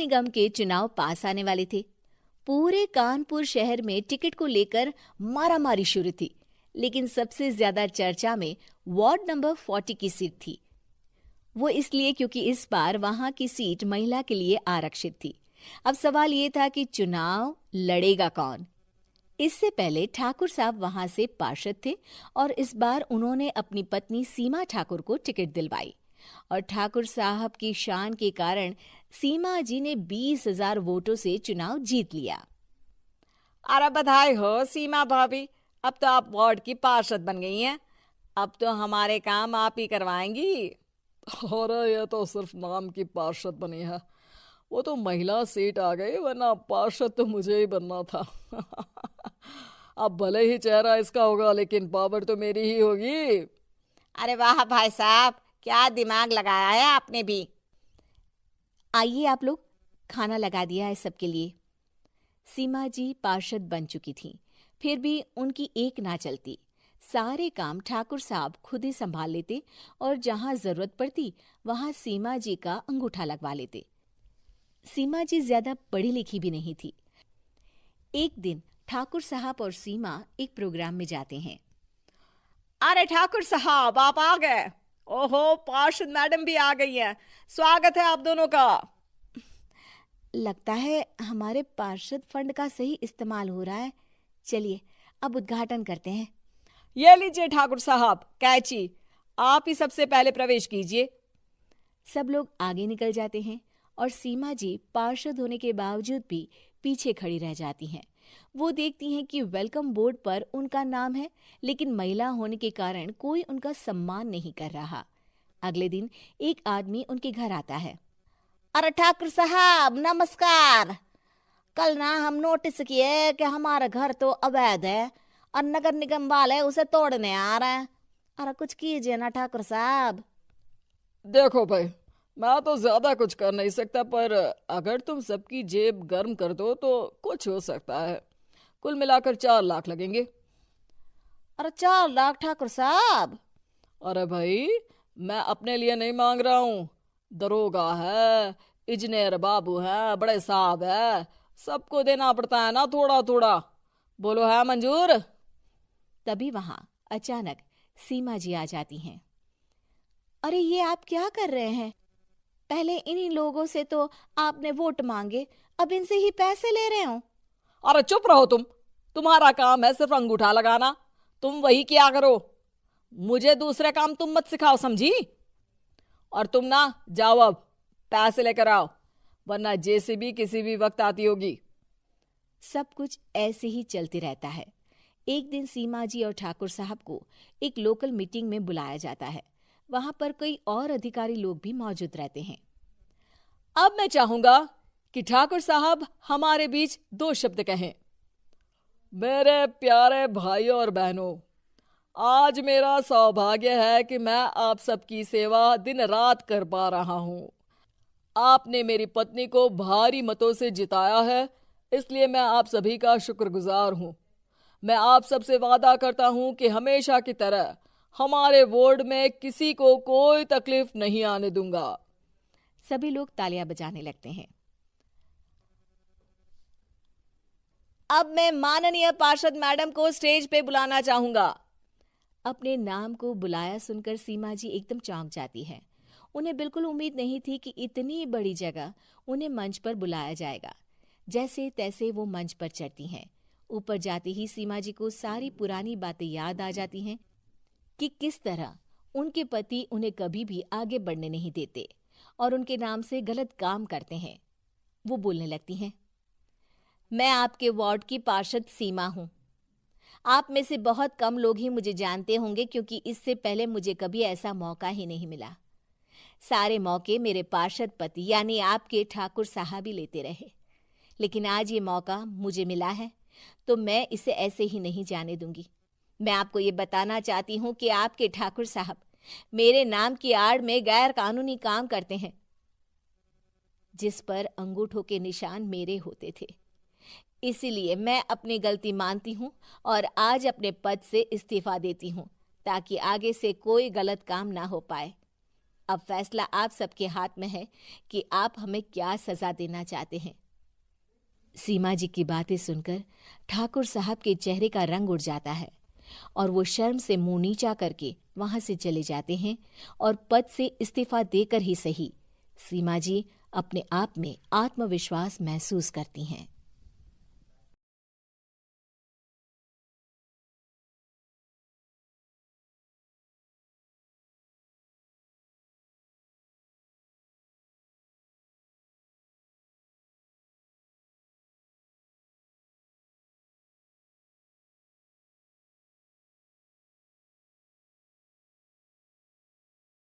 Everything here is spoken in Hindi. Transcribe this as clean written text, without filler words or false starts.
निगम के चुनाव पास आने वाले थे। पूरे कानपुर शहर में टिकट को लेकर मारामारी शुरू थी, लेकिन सबसे ज्यादा चर्चा में वार्ड नंबर 40 की सीट थी। वो इसलिए क्योंकि इस बार वहां की सीट महिला के लिए आरक्षित थी। अब सवाल ये था कि चुनाव लड़ेगा कौन। इससे पहले ठाकुर साहब वहां से पार्षद थे और इस बार उन्होंने अपनी पत्नी सीमा ठाकुर को टिकट दिलवाई और ठाकुर साहब की शान के कारण सीमा जी ने 20,000 वोटों से चुनाव जीत लिया। अरे बधाई हो सीमा भाभी, अब तो आप वार्ड की पार्षद बन गई हैं। अब तो हमारे काम आप ही करवाएंगी। अरे ये तो सिर्फ नाम की पार्षद बनी है, वो तो महिला सीट आ गई, वरना पार्षद तो मुझे ही बनना था। अब भले ही चेहरा इसका होगा, लेकिन पावर तो मेरी ही होगी। अरे वाह भाई साहब, क्या दिमाग लगाया है आपने भी। आइए आप लोग, खाना लगा दिया है सबके लिए। सीमा जी पार्षद बन चुकी थीं, फिर भी उनकी एक ना चलती। सारे काम ठाकुर साहब खुद ही संभाल लेते और जहां जरूरत पड़ती वहां सीमा जी का अंगूठा लगवा लेते। सीमा जी ज्यादा पढ़ी लिखी भी नहीं थी। एक दिन ठाकुर साहब और सीमा एक प्रोग्राम में जाते हैं। अरे ठाकुर साहब, आप आ गए। ओहो, पार्षद मैडम भी आ गई हैं। स्वागत है आप दोनों का। लगता है हमारे पार्षद फंड का सही इस्तेमाल हो रहा है। चलिए अब उद्घाटन करते हैं। ये लीजिए ठाकुर साहब कैची, आप ही सबसे पहले प्रवेश कीजिए। सब लोग आगे निकल जाते हैं और सीमा जी पार्षद होने के बावजूद भी पीछे खड़ी रह जाती हैं। वो देखती हैं कि वेलकम बोर्ड पर उनका नाम है, लेकिन महिला होने के कारण कोई उनका सम्मान नहीं कर रहा। अगले दिन एक आदमी उनके घर आता है। अरे ठाकुर साहब नमस्कार। कल ना हम नोटिस किए कि हमारा घर तो अवैध है और नगर निगम वाले उसे तोड़ने आ रहे हैं। अरे कुछ कीजिए ना ठाकुर साहब। देखो भाई, मैं तो ज्यादा कुछ कर नहीं सकता, पर अगर तुम सबकी जेब गर्म कर दो तो कुछ हो सकता है। कुल मिलाकर 4 लाख लगेंगे। अरे 4 लाख ठाकुर साहब? अरे भाई, मैं अपने लिए नहीं मांग रहा हूँ। दरोगा है, इंजीनियर बाबू है, बड़े साहब है, सबको देना पड़ता है ना थोड़ा थोड़ा। बोलो है मंजूर? तभी वहां अचानक सीमा जी आ जाती हैं। अरे ये आप क्या कर रहे हैं? पहले इन्हीं लोगों से तो आपने वोट मांगे, अब इनसे ही पैसे ले रहे हो। अरे चुप रहो तुम। तुम्हारा काम है सिर्फ अंगूठा लगाना, तुम वही किया करो। मुझे दूसरे काम तुम मत सिखाओ, समझी? और तुम ना जाओ, अब पैसे लेकर आओ, वरना जेसीबी किसी भी वक्त आती होगी। सब कुछ ऐसे ही चलते रहता है। एक दिन सीमा जी और ठाकुर साहब को एक लोकल मीटिंग में बुलाया जाता है। वहां पर कई और अधिकारी लोग भी मौजूद रहते हैं। अब मैं चाहूंगा कि ठाकुर साहब हमारे बीच 2 शब्द कहें। मेरे प्यारे भाइयों और बहनों, आज मेरा सौभाग्य है कि मैं आप सबकी सेवा दिन रात कर पा रहा हूं। आपने मेरी पत्नी को भारी मतों से जिताया है, इसलिए मैं आप सभी का शुक्रगुजार हूं। मैं आप सबसे वादा करता हूं कि हमेशा की तरह हमारे वार्ड में किसी को कोई तकलीफ नहीं आने दूंगा। सभी लोग तालियां बजाने लगते हैं। अब मैं माननीय पार्षद मैडम को स्टेज पे बुलाना चाहूंगा। अपने नाम को बुलाया सुनकर सीमा जी एकदम चौंक जाती है। उन्हें बिल्कुल उम्मीद नहीं थी कि इतनी बड़ी जगह उन्हें मंच पर बुलाया जाएगा। जैसे तैसे वो मंच पर चढ़ती हैं। ऊपर जाते ही सीमा जी को सारी पुरानी बातें याद आ जाती हैं कि किस तरह उनके पति उन्हें कभी भी आगे बढ़ने नहीं देते और उनके नाम से गलत काम करते हैं। वो बोलने लगती हैं। मैं आपके वार्ड की पार्षद सीमा हूं। आप में से बहुत कम लोग ही मुझे जानते होंगे, क्योंकि इससे पहले मुझे कभी ऐसा मौका ही नहीं मिला। सारे मौके मेरे पार्षद पति यानी आपके ठाकुर साहब ही लेते रहे, लेकिन आज ये मौका मुझे मिला है तो मैं इसे ऐसे ही नहीं जाने दूंगी। मैं आपको ये बताना चाहती हूँ कि आपके ठाकुर साहब मेरे नाम की आड़ में गैर कानूनी काम करते हैं, जिस पर अंगूठों के निशान मेरे होते थे। इसीलिए मैं अपनी गलती मानती हूँ और आज अपने पद से इस्तीफा देती हूँ, ताकि आगे से कोई गलत काम ना हो पाए। अब फैसला आप सबके हाथ में है कि आप हमें क्या सजा देना चाहते हैं। सीमा जी की बातें सुनकर ठाकुर साहब के चेहरे का रंग उड़ जाता है और वो शर्म से मुंह नीचा करके वहां से चले जाते हैं और पद से इस्तीफा देकर ही सही सीमा जी अपने आप में आत्मविश्वास महसूस करती हैं।